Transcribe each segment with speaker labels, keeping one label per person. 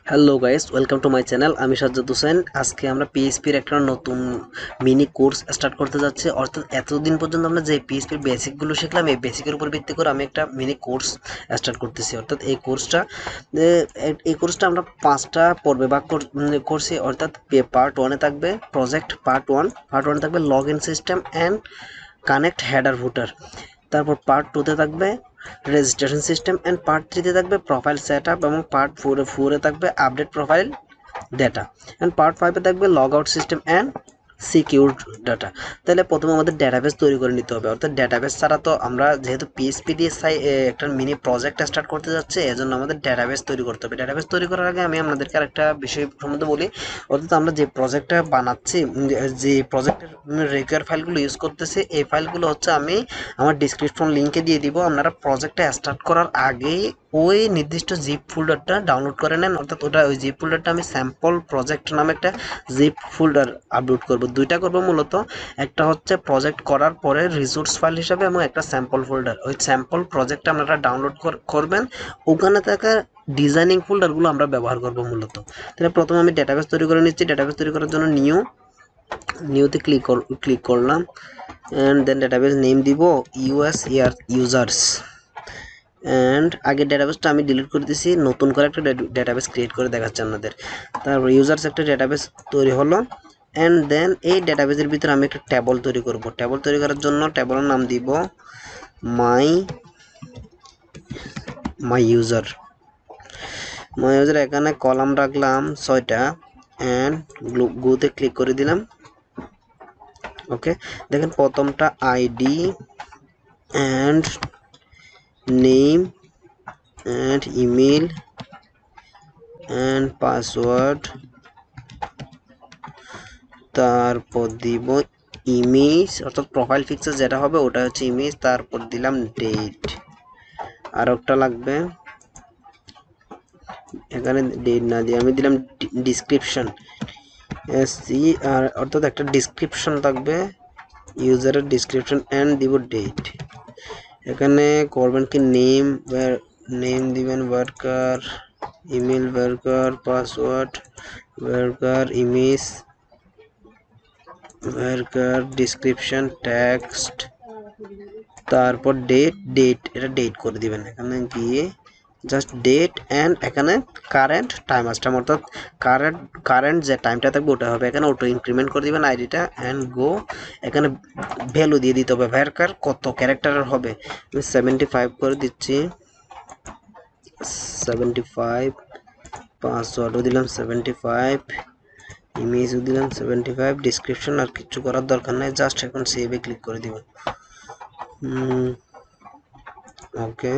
Speaker 1: Hello guys, welcome to my channel. আমি সাজ্জাদ হোসেন। আজকে আমরা পিএইচপির একটা নতুন মিনি কোর্স স্টার্ট করতে যাচ্ছি। অর্থাৎ এতদিন পর্যন্ত আমরা যে পিএইচপির বেসিকগুলো শিখলাম, এই বেসিকের উপর ভিত্তি করে আমি একটা মিনি কোর্স স্টার্ট করতেছি। অর্থাৎ এই কোর্সটা আমরা 5টা পর্বে ভাগ করছি। অর্থাৎ পার্ট ওয়ানে থাকবে প্রজেক্ট পার্ট ওয়ানে থাকবে log in system and connect header ফুটার। তারপর পার্ট টুতে থাকবে রেজিস্ট্রেশন সিস্টেম অ্যান্ড পার্ট থ্রিতে থাকবে প্রোফাইল সেট আপ এবং পার্ট ফোরে থাকবে update profile data and part ফাইভে থাকবে log out system and secure data. তাহলে প্রথমে আমাদের ডেটাবেস তৈরি করে নিতে হবে। অর্থাৎ ডেটাবেস ছাড়া তো আমরা যেহেতু পিএইচপি দিয়ে একটা মিনি প্রজেক্ট স্টার্ট করতে যাচ্ছে, এজন্য আমাদের ডেটাবেস তৈরি করতে হবে। ডেটাবেস তৈরি করার আগে আমি আপনাদেরকে আরেকটা বিষয় সম্বন্ধে বলি। অর্থাৎ আমরা যে প্রজেক্টটা বানাচ্ছি, যে প্রজেক্টের রেগুলার ফাইলগুলো ইউজ করতেছি, এই ফাইলগুলো হচ্ছে আমি আমার ডিসক্রিপশন লিঙ্কে দিয়ে দিব। আপনারা প্রজেক্টটা স্টার্ট করার আগে ওই নির্দিষ্ট জিপ ফোল্ডারটা ডাউনলোড করে নেন। অর্থাৎ ওই জিপ ফোল্ডারটা আমি স্যাম্পল প্রজেক্ট নামে একটা জিপ ফোল্ডার আপলোড করব। দুইটা করব মূলত, একটা হচ্ছে প্রজেক্ট করার পরে রিসোর্স ফাইল হিসাবে এবং একটা স্যাম্পল ফোল্ডার। ওই স্যাম্পল প্রজেক্টটা আপনারা ডাউনলোড করবেন, ওখানে থাকা ডিজাইনিং ফোল্ডারগুলো আমরা ব্যবহার করব মূলত। তাহলে প্রথমে আমি ডেটাবেস তৈরি করে নিচ্ছি। ডেটাবেস তৈরি করার জন্য নিউতে ক্লিক করলাম অ্যান্ড দেন ডেটাবেস নেম দিব ইউজার্স। অ্যান্ড আগের ডেটাবেসটা আমি ডিলিট করে দিয়েছি, নতুন করে একটা ডেটাবেস ক্রিয়েট করে দেখাচ্ছি আপনাদের। তারপর ইউজার্স একটা ডেটাবেস তৈরি হলো। অ্যান্ড দেন এই ডেটাবেসের ভিতরে আমি একটা টেবল তৈরি করব। টেবল তৈরি করার জন্য টেবলের নাম দিব মাই ইউজার। এখানে কলাম রাখলাম 6টা অ্যান্ড গোতে ক্লিক করে দিলাম। ওকে, দেখেন প্রথমটা ID and name and email and password, তারপর দিব ইমেজ, অর্থাৎ প্রোফাইল পিকচার যেটা হবে ওটা হচ্ছে ইমেজ। তারপর দিলাম ডেট। আর একটা লাগবে, এখানে ডেট না দিয়ে আমি দিলাম ডিসক্রিপশন, আর অর্থাৎ একটা ডিসক্রিপশন থাকবে, ইউজারের ডিসক্রিপশন অ্যান্ড দিব ডেট। এখানে করবেন কি নেম দিবেন worker, email worker, password worker, image worker, description text, তারপর ডেট এটা ডেট করে দিবেন। এখানে গিয়ে জাস্ট ডেট অ্যান্ড এখানে কারেন্ট টাইম আসছে, অর্থাৎ কারেন্ট যে টাইমটা থাকবে ওটা হবে। এখানে অটো ইনক্রিমেন্ট করে দিবেন আইডিটা অ্যান্ড গো। এখানে ভ্যালু দিয়ে দিতে হবে, ভ্যারকার কত ক্যারেক্টারের হবে। আমি 75 করে দিচ্ছি, 75। পাসওয়ার্ডও দিলাম 75, ইমেজও দিলাম 75, ডিসক্রিপশন আর কিছু করার দরকার নাই, জাস্ট এখন সেভে ক্লিক করে দিব। ওকে,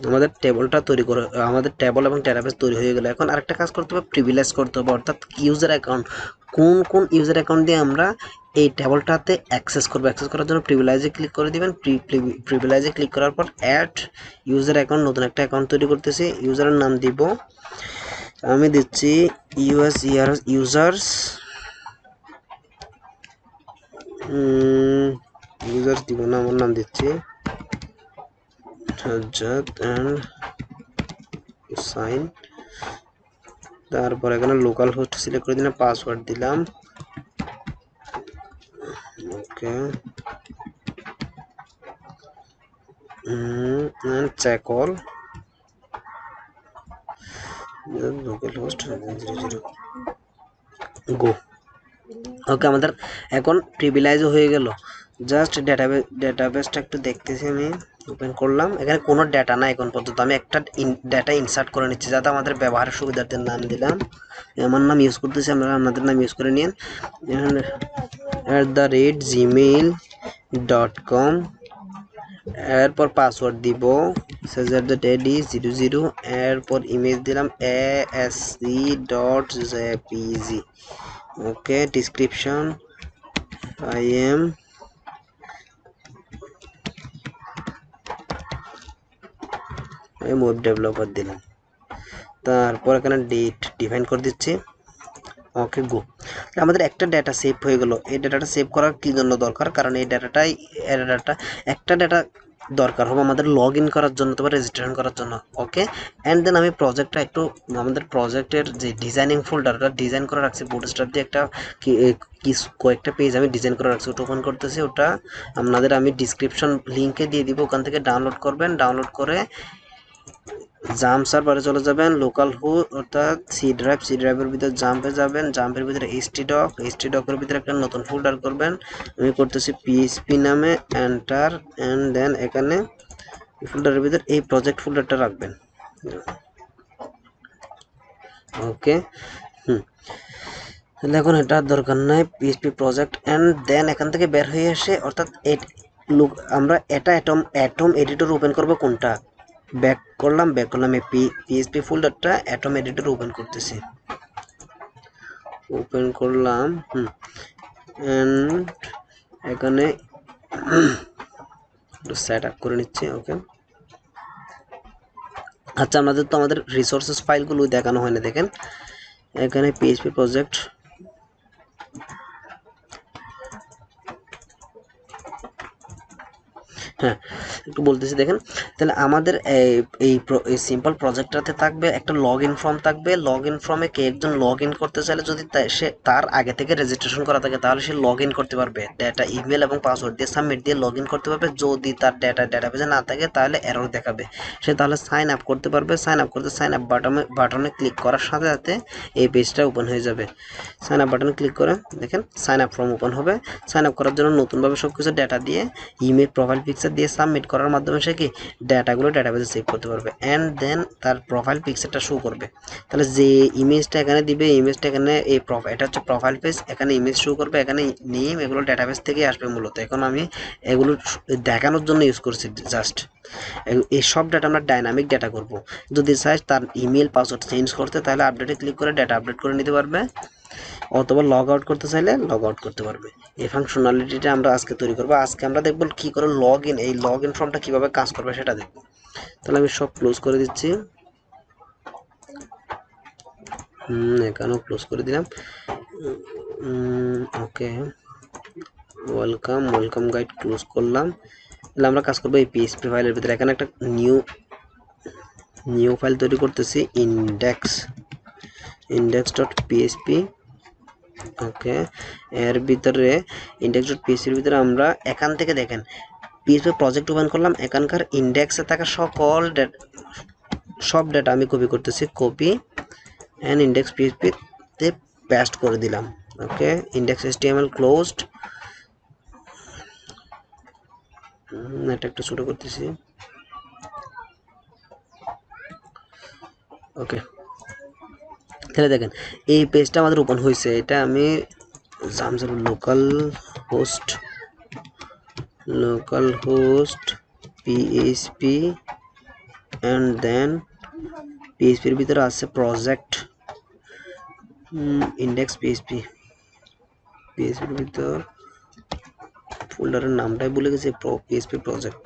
Speaker 1: আমাদের টেবলটা তৈরি করে, আমাদের টেবল এবং ডেটাবেস তৈরি হয়ে গেল। এখন আরেকটা কাজ করতে হবে, প্রিভিলেজ করতে হবে। অর্থাৎ ইউজার অ্যাকাউন্ট, কোন ইউজার অ্যাকাউন্ট দিয়ে আমরা এই টেবলটাতে অ্যাক্সেস করবো। অ্যাক্সেস করার জন্য প্রিভিলেজে ক্লিক করে দিবেন। প্রিভিলেজে ক্লিক করার পর অ্যাড ইউজার অ্যাকাউন্ট, নতুন একটা অ্যাকাউন্ট তৈরি করতেছি। ইউজারের নাম দিব, আমি দিচ্ছি ইউজার্স দিব না, আমার নাম দিচ্ছি সাজ্জাদ অ্যান্ড সাইন। তারপর এখানে লোকাল হোস্ট সিলেক্ট করে দিলাম, পাসওয়ার্ড দিলাম। ওকে, and check all local host 0 go। ওকে, আমাদের এখন প্রিভিলেজও হয়ে গেল। জাস্ট ডেটাবেসটা একটু দেখতেছি, আমি ওপেন করলাম। এখানে কোনো ডেটা না এখন পর্যন্ত, আমি একটা ডেটা ইনসার্ট করে নিচ্ছি যাতে আমাদের ব্যবহারের সুবিধার্থের নাম দিলাম। আমার নাম ইউজ করতেছি, আপনারা আপনাদের নাম ইউজ করে নিন। @gmail.com, এরপর পাসওয়ার্ড দিব SAZZAD00, এরপর ইমেজ দিলাম asc.jpg। Okay, description I am web developer দিলাম। তারপর এখানে ডেট ডিফাইন করে দিচ্ছি। ওকে, গো। আমাদের একটা ডেটা সেভ হয়ে গেল। এই ডেটাটা সেভ করার কি জন্য দরকার, কারণ এই ডেটাটা একটা ডেটা দরকার হবে আমাদের লগ ইন করার জন্য অথবা রেজিস্ট্রেশন করার জন্য। ওকে, অ্যান্ড দেন আমি প্রজেক্টটা একটু আমাদের প্রজেক্টের যে ডিজাইনিং ফোল্ডারটা ডিজাইন করে রাখছি বুটস্ট্র্যাপ দিয়ে একটা কয়েকটা পেজ আমি ডিজাইন করে রাখছি, ওটা ওপেন করতেছি। ওটা আপনাদের আমি ডিসক্রিপশন লিঙ্কে দিয়ে দিব, ওখান থেকে ডাউনলোড করবেন। ডাউনলোড করে জাম্প সার্ভারে চলে যাবেন, লোকাল হু অর্থাৎ সি ড্রাইভের ভিতরে জাম্পে যাবেন, জাম্পের ভিতরে এইচটি ডকের ভিতরে একটা নতুন ফোল্ডার করবেন। আমি করতেছি পিএইচপি নামে, এন্টার, অ্যান্ড দেন এখানে ফোল্ডারের ভিতরে এই প্রজেক্ট ফোল্ডারটা রাখবেন। ওকে, তাহলে এখন এটা দরকার নাই, পিএইচপি প্রজেক্ট। অ্যান্ড দেন এখান থেকে বের হয়ে আসে, অর্থাৎ আমরা এটা অ্যাটম এডিটর ওপেন করবো কোনটা, ব্যাক করলাম এই পিএইচপি ফোল্ডারটা অ্যাটম এডিটর ওপেন করতেছি, ওপেন করলাম। এন্ড এখানে সেট আপ করে নিচ্ছি। ওকে, আচ্ছা আমাদের তো আমাদের রিসোর্সেস ফাইলগুলো দেখানো হয় না, দেখেন এখানে পিএইচপি প্রজেক্ট, হ্যাঁ একটু বলতেছি দেখেন। তাহলে আমাদের এই সিম্পল প্রজেক্টটাতে থাকবে একটা লগ ইন ফর্ম থাকবে। লগ ইন ফর্মে কে একজন লগ ইন করতে চাইলে যদি সে তার আগে থেকে রেজিস্ট্রেশন করা থাকে তাহলে সে লগ ইন করতে পারবে, ডেটা ইমেল এবং পাসওয়ার্ড দিয়ে সাবমিট দিয়ে লগ ইন করতে পারবে। যদি তার ডেটাবেজে না থাকে তাহলে এরর দেখাবে, সে তাহলে সাইন আপ করতে পারবে। সাইন আপ করতে সাইন আপ বাটনে ক্লিক করার সাথে সাথে এই পেজটা ওপেন হয়ে যাবে। সাইন আপ বাটনে ক্লিক করে দেখেন সাইন আপ ফর্ম ওপেন হবে। সাইন আপ করার জন্য নতুনভাবে সব কিছু ডেটা দিয়ে ইমেল প্রোফাইল পিকচার দিয়ে সাবমিট করার মাধ্যমে সে কি ডেটাগুলো ডেটাবেজে সেভ করতে পারবে। অ্যান্ড দেন তার প্রোফাইল পিকচারটা শো করবে। তাহলে যে ইমেজটা এখানে দিবে, ইমেজটা এখানে এটা হচ্ছে প্রোফাইল পেজ, এখানে ইমেজ শো করবে, এখানে নেম, এগুলো ডেটাবেজ থেকে আসবে মূলত। এখন আমি এগুলো দেখানোর জন্য ইউজ করছি জাস্ট। এই সব ডাটা আমরা ডাইনামিক ডাটা করব। যদি চাই তার ইমেল পাসওয়ার্ড চেঞ্জ করতে তাহলে আপডেটে ক্লিক করে ডাটা আপডেট করে নিতে পারবে, অথবা লগ আউট করতে চাইলে লগ আউট করতে পারবে। এই ফাংশনালিটিটা আমরা আজকে তৈরি করবো। আজকে আমরা দেখব কি করে এই লগ ইন ফর্মটা কিভাবে কাজ করবে সেটা দেখব। তাহলে আমি সব ক্লোজ করে দিচ্ছি, এখানেও ক্লোজ করে দিলাম। ওকে, ওয়েলকাম গাইড ক্লোজ করলাম। তাহলে আমরা কাজ করবো এই পিএইচপি ফাইলের ভিতরে। এখানে একটা নিউ ফাইল তৈরি করতেছি, index.php। ওকে, এর ভিতরে index.php-এর ভিতরে আমরা এখান থেকে দেখেন পিএইচপি প্রজেক্ট ওপেন করলাম, এখানকার ইন্ডেক্সে থাকা সব ডেটা আমি কপি করতেছি, কপি অ্যান্ড index.php তে পেস্ট করে দিলাম। ওকে, index.html ক্লোজড। এটা একটু ছোট করতেছি। ওকে, তাহলে দেখেন এই পেজটা আমাদের ওপেন হয়েছে। এটা আমি local host PHP and then পিএইচপির ভিতরে আছে প্রজেক্ট ইন্ডেক্স পিএইচপির ভিতর ফোল্ডারের নামটাই ভুলে গেছি, পিএইচপি প্রজেক্ট।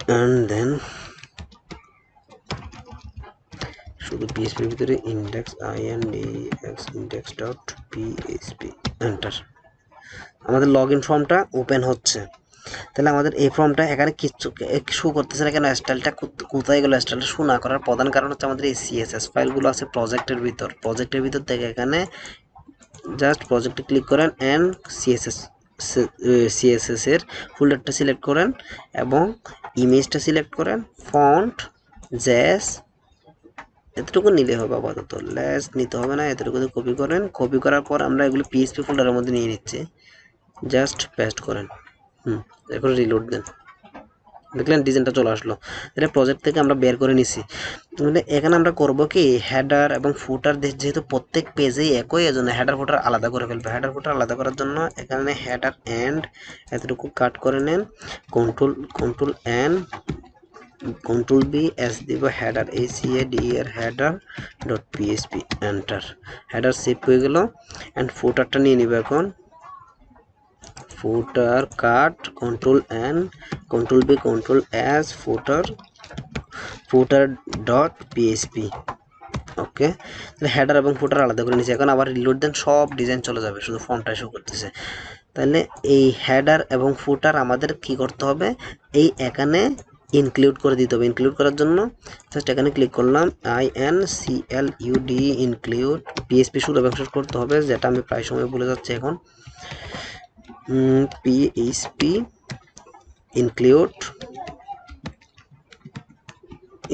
Speaker 1: অ্যান্ড দেন শুধু পিএইচপির ভিতরে index.php এন্টার। আমাদের লগ ইন ফর্মটা ওপেন হচ্ছে। তাহলে আমাদের এই ফর্মটা এখানে কিচ্ছু শো করতেছে না কেন, স্টাইলটা কোথায় গেল? স্টাইলটা শো না করার প্রধান কারণ হচ্ছে আমাদের এই সিএসএস ফাইলগুলো আছে প্রজেক্টের ভিতর থেকে এখানে জাস্ট প্রজেক্টে ক্লিক করেন অ্যান্ড সিএসএস এর ফোল্ডারটা সিলেক্ট করেন এবং ইমেজটা সিলেক্ট করেন, ফন্ট জেস এতটুকু নিলে হবে আপাতত, লেস নিতে হবে না, এতটুকু কপি করেন। কপি করার পর আমরা এগুলো পিএইচপি ফোল্ডারের মধ্যে নিয়ে নিচ্ছি, জাস্ট পেস্ট করেন। এরপর রিলোড দেন, দেখলেন ডিজাইনটা চলে আসলো। এটা প্রজেক্ট থেকে আমরা বের করে নিছি। মানে এখানে আমরা করব কি হেডার এবং ফুটার, যেহেতু প্রত্যেক পেজেই একই, এজন্য হেডার ফুটার আলাদা করে ফেলবে। হেডার ফুটার আলাদা করার জন্য এখানে হেডার এন্ড এতটুকু কাট করে নেন, কন্ট্রোল বি এস দিব, header ACADER header.php enter. Header save হয়ে গেল। অ্যান্ড ফুটারটা নিয়ে নিব এখন, ফুটার কাট কন্ট্রোল বি কন্ট্রোল এস ফুটার.php ওকে, তাহলে হেডার এবং ফুটার আলাদা করে নিয়েছি। এখন আবার রিলোড দেন, সব ডিজাইন চলে যাবে, শুধু ফর্মটা শো করতেছে। তাহলে এই হেডার এবং ফুটার আমাদের কি করতে হবে, এই এখানে ইনক্লুড করে দিতে হবে। ইনক্লুড করার জন্য জাস্ট এখানে ক্লিক করলাম, INCLUD ইনক্লুড, PHP শুরু এবং শেষ করতে হবে, যেটা আমি প্রায় সময় ভুলে যাচ্ছি এখন। PHP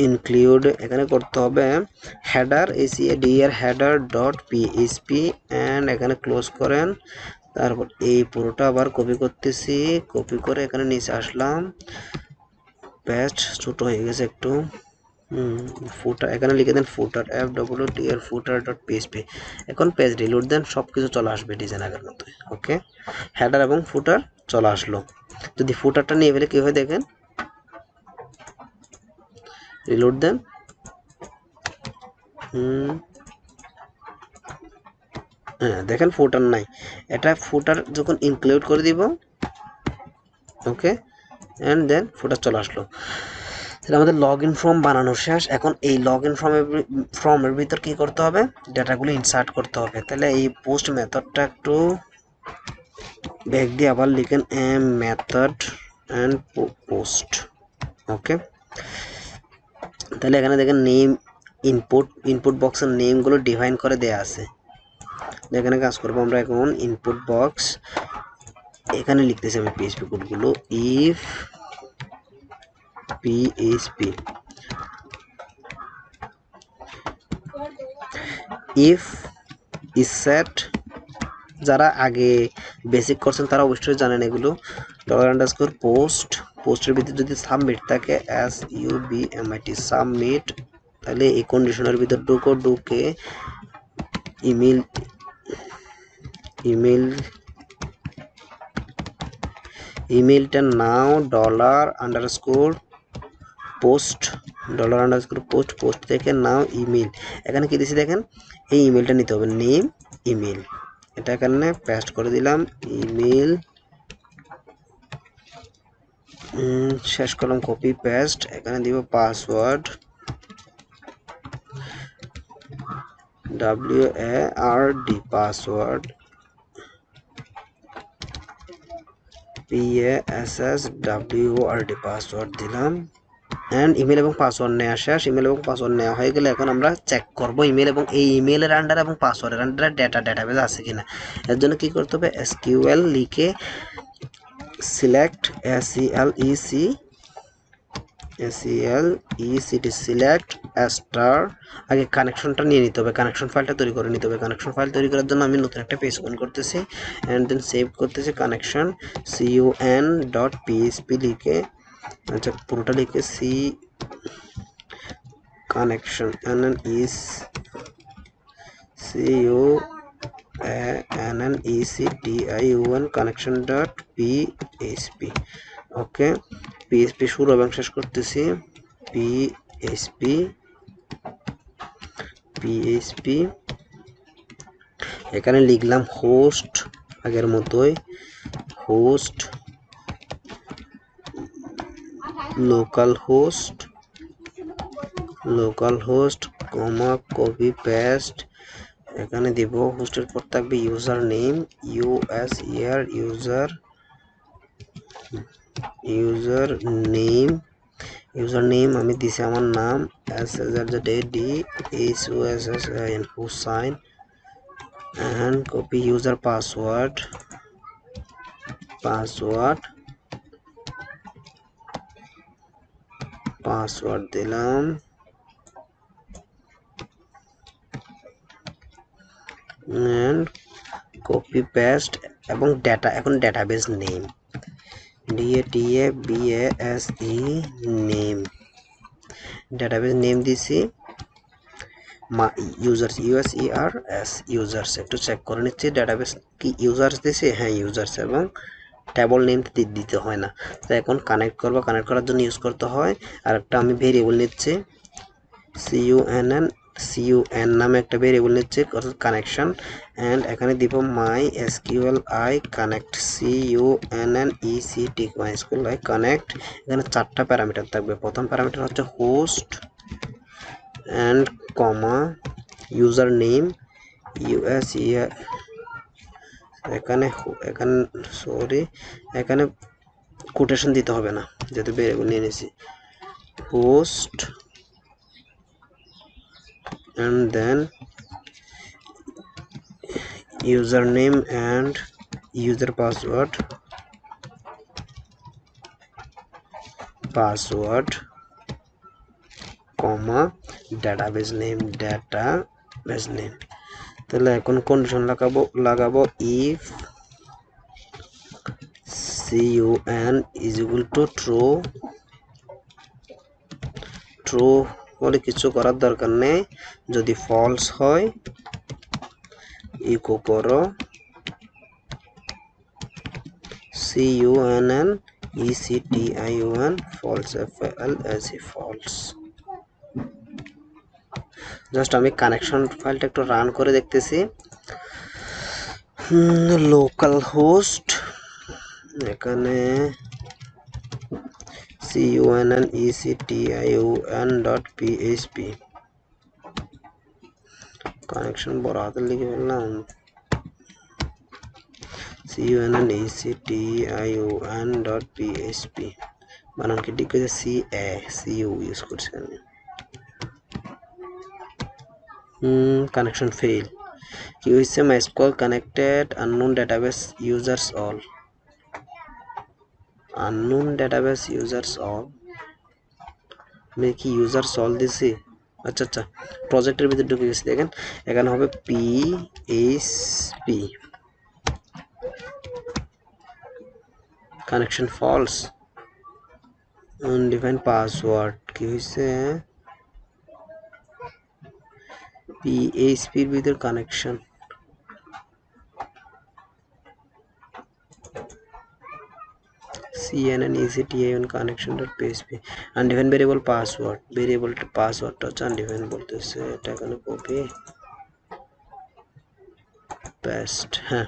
Speaker 1: ইনক্লুড এখানে করতে হবে header, ACADER header dot PHP and এখানে ক্লোজ করেন। তারপর এই পুরোটা আবার কপি করতেছি, কপি করে এখানে নিচে আসলাম, পেস্ট, ছোট হয়ে গেছে একটু। ফুটার এখানে লিখে দেন ফুটার, FWTR ফুটার ডট PHP। এখন পেজ রিলোড দেন, সব কিছু চলে আসবে ডিজাইন আগের মতো। ওকে, হেডার এবং ফুটার চলে আসলো। যদি ফুটারটা নিয়ে ফেলে কী হয় দেখেন, রিলোড দেন, হ্যাঁ দেখেন ফুটার নাই। এটা ফুটার যখন ইনক্লুড করে দিব, ওকে, অ্যান্ড দেন ফুটার চলে আসলো। তাহলে আমাদের লগ ইন ফর্ম বানানো শেষ। এখন এই লগ ইন ফর্মের ভিতর কি করতে হবে, ডেটাগুলো ইনসার্ট করতে হবে। তাহলে এই পোস্ট মেথডটা একটু ব্যাক দিয়ে আবার লিখেন মেথড অ্যান্ড পোস্ট। ওকে, তাহলে এখানে দেখেন নেম, ইনপুট বক্সের নেমগুলো ডিফাইন করে দেয়া আছে। এখানে কাজ করবো আমরা এখন, ইনপুট বক্স এখানে লিখতেছি আমি PHP কোডগুলো, ইফ PHP ইফ ইসেট, যারা আগে বেসিক করছেন তারা অবশ্যই জানেন এগুলো, $_ পোস্টের ভিতরে যদি সাবমিট থাকে, SUBMIT সাবমিট, তাহলে এই কন্ডিশনের ভিতর ঢুকে ইমেলটা নাও $_পোস্ট পোস্ট থেকে নাও ইমেল, এখানে কি দিছি দেখেন, এই ইমেলটা নিতে হবে, নেম ইমেল, এটা এখানে পেস্ট করে দিলাম, ইমেল শেষ করলাম, কপি পেস্ট, এখানে দিব password WARD password, PASSWORD password দিলাম, অ্যান্ড ইমেল এবং পাসওয়ার্ড নেওয়া শেষ। ইমেল এবং পাসওয়ার্ড নেওয়া হয়ে গেলে এখন আমরা চেক করব ইমেল এবং এই ইমেলের আন্ডার এবং পাসওয়ার্ডের আন্ডারে ডাটাবেজ আছে কিনা। এর জন্য কি করতে হবে, SQL লিখে সিলেক্ট সিলেক্ট স্টার, আগে কানেকশনটা নিয়ে নিতে হবে, কানেকশন ফাইলটা তৈরি করে নিতে হবে। কানেকশন ফাইল তৈরি করার জন্য আমি নতুন একটা পেজ ওপেন করতেছি, অ্যান্ড দেন সেভ করতেছি, কানেকশন CUN.PHP লিখে, আচ্ছা পুরোটা লিখে কানেকশন CUNNECTION কানেকশন.PHP। ওকে, PHP শুরু এবং শেষ করতেছি, PHP এখানে লিখলাম হোস্ট, আগের মতোই হোস্ট, লোকাল হোস্ট কমা কপি পেস্ট, এখানে দিব হোস্টের পর থাকবে ইউজার নেম, ইউজার নেম আমি দিছি আমার নাম, SHUSSIN Hussain, and copy user password দিলাম, and copy paste এবং ডেটা, এখন database name DATABASE name, database name দিছি ইউজার্স ইউজার্স, একটু চেক করে নিচ্ছি ডেটাবেস কি ইউজার্স দিছে, হ্যাঁ ইউজার্স, এবং টেবল নেম দিতে হয় না। তো এখন কানেক্ট করব, কানেক্ট করার জন্য ইউজ করতে হয় আর একটা আমি ভেরিয়েবল নিচ্ছি, CUN নামে একটা ভেরিয়েবল নিচ্ছি, কানেকশন, অ্যান্ড এখানে দিব MySQLi connect, CUNNECT MySQLi connect. এখানে 4টা প্যারামিটার থাকবে। প্রথম প্যারামিটার হচ্ছে host, and comma user name এখানে সরি এখানে কোটেশন দিতে হবে না যেহেতু ভেরিয়েবল নিয়ে নিয়েছি host and then username and user password comma database name তাহলে এখন কন্ডিশন লাগাবো if CUN is equal to true বলে কিছু করার দরকার নেই যদি ফলস হয় ইকো করো CUNN ECTION false false just আমি কানেকশন ফাইলটা একটু রান করে দেখতেছি লোকাল হোস্ট এখানে CUNNECTION.php কানেকশন বড় হাতে লিখে ফেললাম CUNNECTION.php বানান কি ঠিক আছে CU ইউজ করছি আমি কানেকশন ফেল কি হইছে MySQL connected unknown database users all আমি কি users all দিছি আচ্ছা প্রজেক্টের ভিতরে ঢুকে গেছি দেখেন এখানে হবে PHP connection false undefined password কি হইছে PHP এর ভিতর connection CNNECTION connection.php undefined variable password পাসওয়ার্ডটা হচ্ছে undefined বলতেছে এটা এখানে কপি পেস্ট হ্যাঁ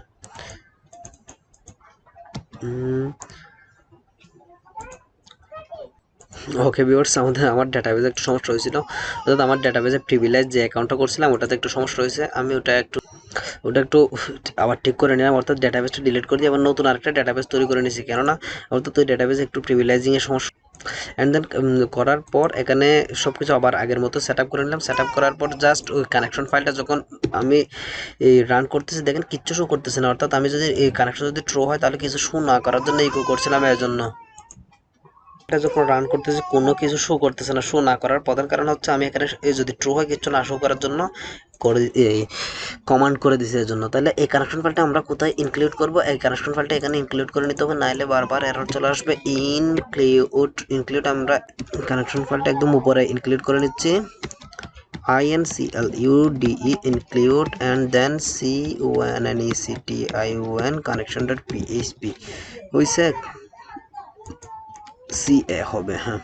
Speaker 1: ওকে ভিউয়ার্স আমার ডেটাবেজে একটু সমস্যা হয়েছিল অর্থাৎ আমার ডেটাবেজে প্রিভিলেজ যে অ্যাকাউন্টটা করছিলাম ওটাতে একটু সমস্যা হয়েছে আমি ওটা একটু আবার ঠিক করে নিলাম অর্থাৎ ডেটাবেসটা ডিলিট করে দিয়ে আবার নতুন আরেকটা ডেটাবেস তৈরি করে নিয়েছি কেননা অর্থাৎ ওই ডেটাবেসে একটু প্রিভিলেজিং এর সমস্যা অ্যান্ড দেন করার পর এখানে সব কিছু আবার আগের মতো সেট আপ করে নিলাম সেট আপ করার পর জাস্ট ওই কানেকশন ফাইলটা যখন আমি রান করতেছি দেখেন কিচ্ছু শো করতেছে না অর্থাৎ আমি যদি এই কানেকশন যদি ট্রু হয় তাহলে কিছু শো না করার জন্য ইকো করছিলাম এর জন্য যখন রান করতেছি কোনো কিছু শো করতেছে না শো না করার প্রধান কারণ হচ্ছে আমি এখানে যদি ট্রু হয় কিছু না শো করার জন্য কমান্ড করে দিছি এর জন্য তাহলে এই কানেকশন ফাইলটা আমরা কোথায় ইনক্লুড করব এই কানেকশন ফাইলটা এখানে ইনক্লুড করে নিতে হবে নাইলে বারবার এরর চলে আসবে ইনক্লুড আমরা কানেকশন ফাইলটা একদম উপরে ইনক্লুড করে নিচ্ছি INCLUDE include and then CUNNECTION connection.php হইছে CA হবে হ্যাঁ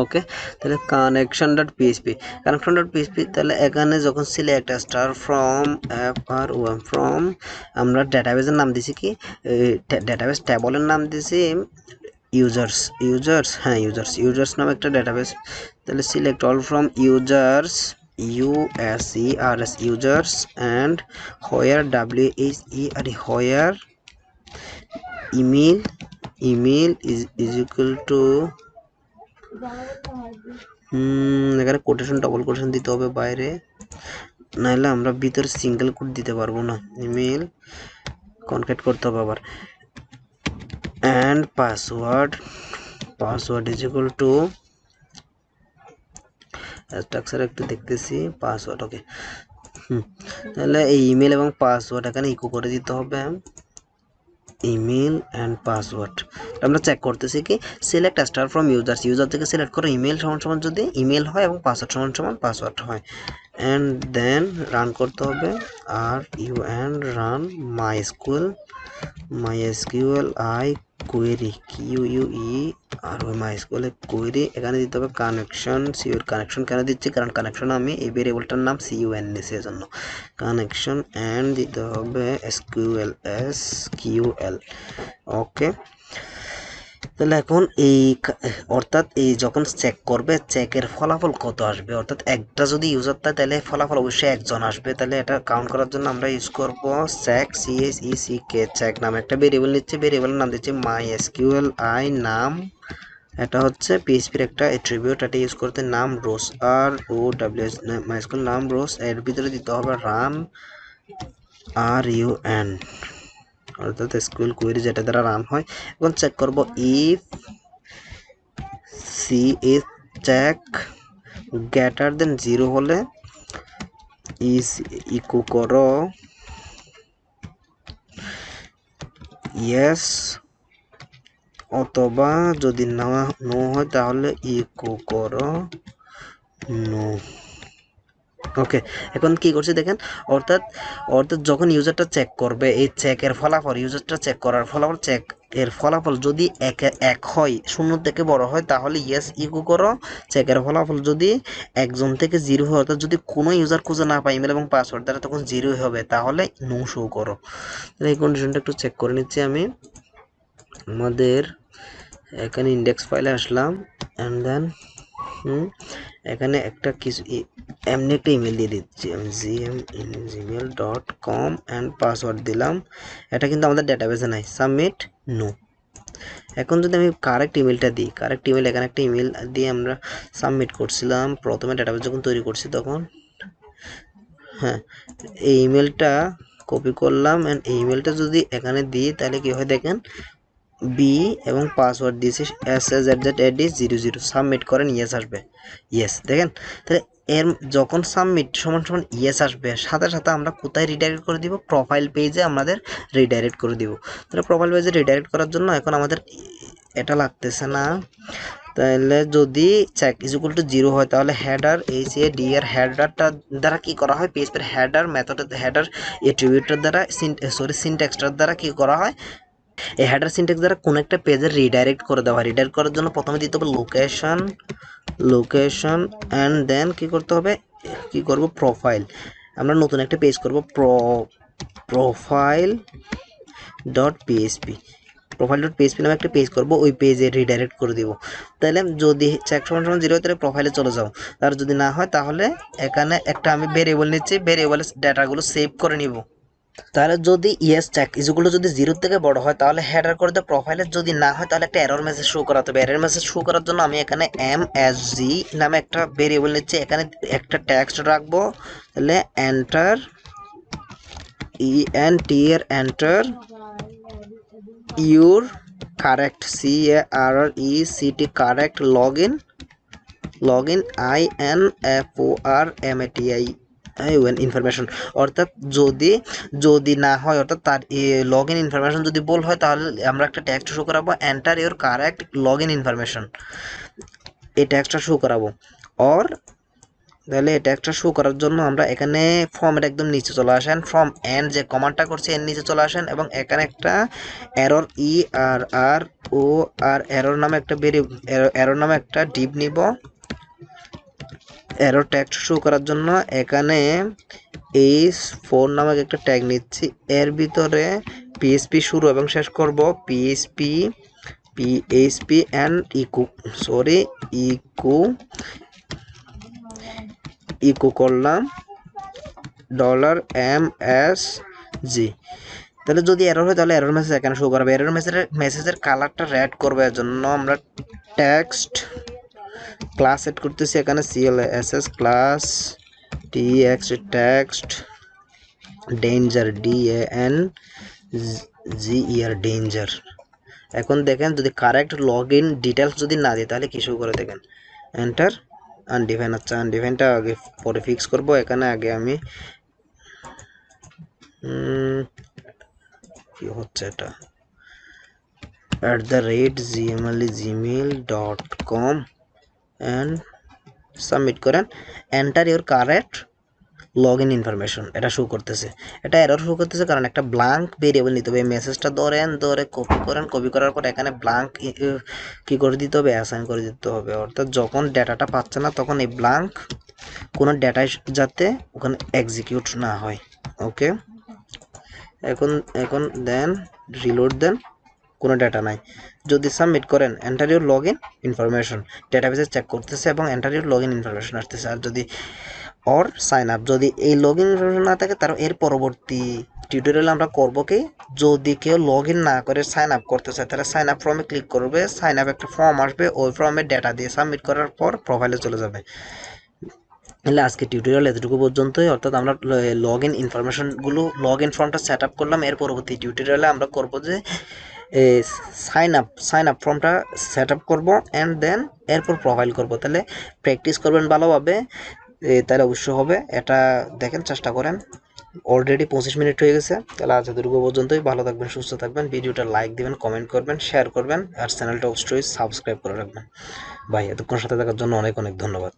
Speaker 1: ওকে তাহলে connection.php তাহলে এখানে যখন সিলেক্ট স্টার ফ্রম ফ্রম আমরা ডেটাবেসের নাম দিছি কি ডেটাবেস টেবলের নাম দিছি ইউজার্স নামে একটা ডেটাবেস তাহলে select all from users users and where where email is equal to এখানে কোটেশন ডবল কোটেশন দিতে হবে বাইরে নাহলে আমরা ভিতরে সিঙ্গেল কোট দিতে পারবো না ইমেল কনক্যাট করতে হবে আবার and password is equal to structure একটু দেখতেছি পাসওয়ার্ড ওকে তাহলে এই ইমেল এবং পাসওয়ার্ড এখানে ইকো করে দিতে হবে ইমেল এন্ড পাসওয়ার্ড আমরা চেক করতেছি কি সিলেক্ট স্টার ফ্রম ইউজার থেকে সিলেক্ট করো ইমেল সমান যদি ইমেল হয় এবং পাসওয়ার্ড সমান পাসওয়ার্ড হয় এন্ড দেন রান করতে হবে আর you and run MySQL I query QUE আর MySQL query এখানে দিতে হবে কানেকশন কেন দিচ্ছি কারণ কানেকশন আমি এই ভেরিয়েবলটার নাম CUN নিয়েছি এজন্য কানেকশন এন্ড দিতে হবে SQL ওকে তাহলে এখন অর্থাৎ এই যখন চেক করবে চেকের ফলাফল কত আসবে, অর্থাৎ একটা যদি ইউজার থাকে তাহলে ফলাফল অবশ্যই একজন আসবে। তাহলে এটা কাউন্ট করার জন্য আমরা ইউজ করব চেক, CHECK, চেক নামে একটা ভেরিয়েবল নিচ্ছে, ভেরিয়েবলের নাম দিচ্ছি MySQL i নাম, এটা হচ্ছে পিএইচপির একটা অ্যাট্রিবিউট, এটা ইউজ করতে নাম রোজ ROWS, MySQL নাম রোজ, এর ভিতরে দিতে হবে রান RUN, অর্থাৎ এসকিউএল কোয়েরি যেটা দ্বারা রান হয়। এখন চেক করব if CH check greater than 0 হলে ইজ ইকো করো ইয়েস, অথবা যদি নো হয় তাহলে ইকো করো নো। ওকে, এখন কি করছি দেখেন, অর্থাৎ যখন ইউজারটা চেক করবে এই চেকের ফলাফল, ইউজারটা চেক করার ফলাফল, চেক এর ফলাফল যদি এক হয়, 0 থেকে বড় হয় তাহলে ইয়েস ইকো করো, চেকের ফলাফল যদি 1 থেকে 0 হয়, অর্থাৎ যদি কোনো ইউজার খুঁজে না পায় ইমেল এবং পাসওয়ার্ড দ্বারা তখন 0 হবে, তাহলে নো শো করো। এই কন্ডিশনটা একটু চেক করে নিচ্ছি আমি। আমাদের এখানে ইন্ডেক্স ফাইলে আসলাম, অ্যান্ড দেন এখানে একটা কিছু এমনি একটা ইমেল দিয়ে দিচ্ছি আমি, gmail.com অ্যান্ড পাসওয়ার্ড দিলাম, এটা কিন্তু আমাদের ডেটাবেসে নাই, সাবমিট নো। এখন যদি আমি কারেক্ট ইমেলটা দিই, কারেক্ট ইমেল, এখানে একটা ইমেল দিয়ে আমরা সাবমিট করছিলাম প্রথমে ডেটাবেস যখন তৈরি করছি তখন, হ্যাঁ এই ইমেলটা কপি করলাম, অ্যান্ড এই ইমেলটা যদি এখানে দিই তাহলে কি হয় দেখেন, বি এবং পাসওয়ার্ড দিয়েছি SSZZAD00, সাবমিট করেন, ইয়েস আসবে, ইয়েস দেখেন। তাহলে এর যখন সাবমিট সমান সমান ইয়েস আসবে, সাথে সাথে আমরা কোথায় রিডাইরেক্ট করে দিব, প্রোফাইল পেজে আমাদের রিডাইরেক্ট করে দিব। তাহলে প্রোফাইল পেজে রিডাইরেক্ট করার জন্য এখন আমাদের এটা লাগতেছে না, তাহলে যদি চেক ইকুয়াল টু 0 হয় তাহলে হেডার HAD এর হেডারটা দ্বারা কি করা হয়, পিএইচপির হেডার মেথডের হেডার অ্যাট্রিবিউটের দ্বারা সিনট্যাক্সটার দ্বারা কি করা হয়, এই হেডার সিনট্যাক্স দ্বারা কোন একটা পেজে রিডাইরেক্ট করে দেওয়া হয়। রিডাইরেক্ট করার জন্য প্রথমে দিতে হবে লোকেশন অ্যান্ড দেন কি করতে হবে, কি করব প্রোফাইল, আমরা নতুন একটা পেজ করব প্রোফাইল ডট পিএইচপি, নামে একটা পেজ করব, ওই পেজে রিডাইরেক্ট করে দিব। তাহলে যদি চেক সমান সমান 0 হয় তাহলে প্রোফাইলে চলে যাও, আর যদি না হয় তাহলে এখানে একটা আমি ভেরিয়েবল নিচ্ছি, ভেরিয়েবলের ডাটাগুলো সেভ করে নিব। তাহলে যদি ইয়েস চেক ইজগুলো যদি 0 থেকে বড় হয় তাহলে হেডার করে দেয় প্রোফাইলে, যদি না হয় তাহলে একটা এরর মেসেজ শো করাতে হবে। এরর মেসেজ শো করার জন্য আমি এখানে MSG নামে একটা ভেরিয়েবল নিচ্ছি, এখানে একটা টেক্সট রাখবো, তাহলে enter enter your correct CARRECT correct login INFORMATI information, অর্থাৎ যদি না হয়, অর্থাৎ তার লগ ইন ইনফরমেশন যদি ভুল হয় তাহলে আমরা একটা টেক্সট শো করাবো, enter your correct log in information, এই টেক্সটটা শো করাবো। অর তাহলে এই টেক্সটটা শো করার জন্য আমরা এখানে ফর্মের একদম নিচে চলে আসেন, ফর্ম এন্ড যে কমান্ডটা করছি এর নিচে চলে আসেন, এবং এখানে একটা এরর এরর নামে একটা এরর নামে একটা ডিপ নিব, এরর টেক্সট শো করার জন্য এখানে H4 নামক একটা ট্যাগ নিচ্ছি, এর ভিতরে PHP শুরু এবং শেষ করব, PHP অ্যান্ড ইকো করলাম $MSG। তাহলে যদি এরর হয় তাহলে এরর মেসেজ এখানে শো করবে, এরর মেসেজের কালারটা রেড করবে, এর জন্য আমরা টেক্সট ক্লাস সেট করতেছি, এখানে CLSS class text danger DANGER danger. এখন দেখেন যদি কারেক্ট লগ ইন ডিটেলস যদি না দিই তাহলে কিছু করে দেখেন, এন্টার আনডিফাইন, আচ্ছা আনডিফাইনটা আগে পরে ফিক্স করব, এখানে আগে আমি কি হচ্ছে এটা @gmail.com অ্যান্ড সাবমিট করেন, enter your correct log in information, এটা শো করতেছে, এটা এরর শো করতেছে কারণ একটা ব্ল্যাঙ্ক ভেরিয়েবল নিতে হবে। মেসেজটা ধরে কপি করার পর এখানে ব্ল্যাঙ্ক কি করে দিতে হবে, অ্যাসাইন করে দিতে হবে, অর্থাৎ যখন ডেটাটা পাচ্ছে না তখন এই ব্ল্যাঙ্ক কোনো ডেটা যাতে ওখানে এক্সিকিউট না হয়। ওকে, এখন দেন রিলোড দেন, কোনো ডাটা নাই। যদি সাবমিট করেন enter your log in information, ডেটাবেসে চেক করতেছে এবং enter your log in information আসতেছে। আর যদি অর সাইন আপ, যদি এই লগ ইন ইনফরমেশন না থাকে তার এর পরবর্তী টিউটোরিয়ালে আমরা করব কি, যদি কেউ লগ ইন না করে সাইন আপ করতে চায় তাহলে সাইন আপ ফর্মে ক্লিক করবে, সাইন আপ একটা ফর্ম আসবে, ওই ফর্মে ডেটা দিয়ে সাবমিট করার পর প্রোফাইলে চলে যাবে। তাহলে আজকে টিউটোরিয়াল এতটুকু পর্যন্তই, অর্থাৎ আমরা লগ ইন ইনফরমেশনগুলো লগ ইন ফর্মটা সেট আপ করলাম। এর পরবর্তী টিউটোরিয়ালে আমরা করব যে সাইন আপ ফর্মটা সেট আপ করবো অ্যান্ড দেন এরপর প্রোফাইল করব। তাহলে প্র্যাকটিস করবেন ভালোভাবে, তাহলে অবশ্যই হবে। এটা দেখেন, চেষ্টা করেন। অলরেডি 25 মিনিট হয়ে গেছে। তাহলে আজ এতটুকু পর্যন্তই। ভালো থাকবেন, সুস্থ থাকবেন। ভিডিওটা লাইক দিবেন, কমেন্ট করবেন, শেয়ার করবেন আর চ্যানেলটা অবশ্যই সাবস্ক্রাইব করে রাখবেন। ভাই এতক্ষণ সাথে থাকার জন্য অনেক অনেক ধন্যবাদ।